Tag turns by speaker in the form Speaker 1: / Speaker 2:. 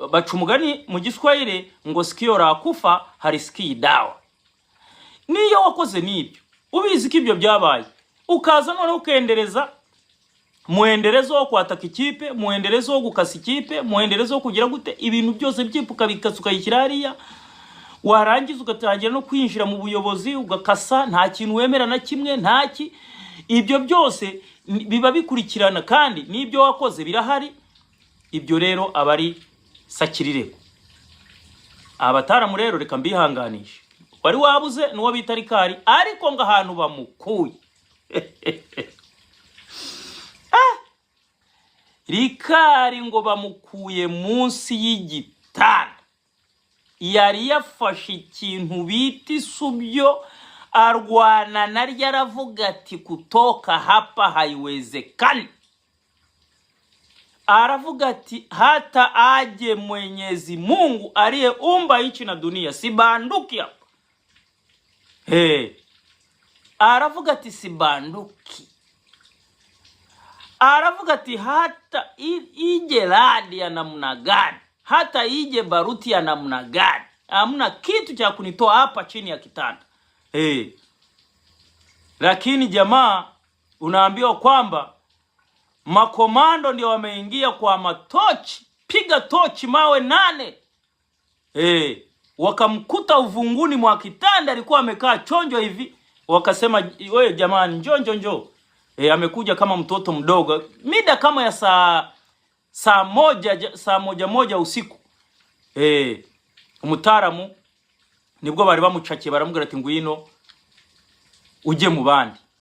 Speaker 1: baca umugani mu Giswahili ngo sikio la kufa harisikii dawa. Niyo wakoze nibyo ubizi ko ibyo byabaye ukaza none ukendereza muenderezo wo kwataka ikipe, muenderezo wo gukasa ikipe, muenderezo wo kugira gute ibintu byose byipuka bikasuka ikirariya, warangiza ugatangira no kwinjira mu buyobozi ugakasa nta kintu wemera na kimwe ntaki. Ibyo byose biba bikurikirana kandi nibyo wakoze birahari. Ibyo rero abari sakirireko abataramu rero reka mbihanganisha wari wabuze nuwo bita Rikari ariko ngo ahantu bamukuye Rikari ngo bamukuye munsi y'igitanda yari yafashe ikintu bita isubyo arwana naryo aravuga ati kutoka hapa haiwezekani. Aravuga ati hata aje Mwenyezi Mungu aliyeumba hichi na dunia sibanduki hapa. Aravuga ati sibanduki. Aravuga ati hata ije radi ya namna gani, hata ije baruti ya namna gani, hamna kitu cha kunitoa hapa chini ya kitanda. Lakini jamaa unaambiwa kwamba makomando ndio wameingia kwa matochi, piga tochi mawe 8. Wakamkuta uvunguni mwa kitanda alikuwa amekaa chonjo hivi, wakasema wewe jamani njoo. Amekuja kama mtoto mdogo mida kama ya saa moja usiku. Umutaramu nibwo bari bamucakiye baramubwira ati ngwino uje mu bandi.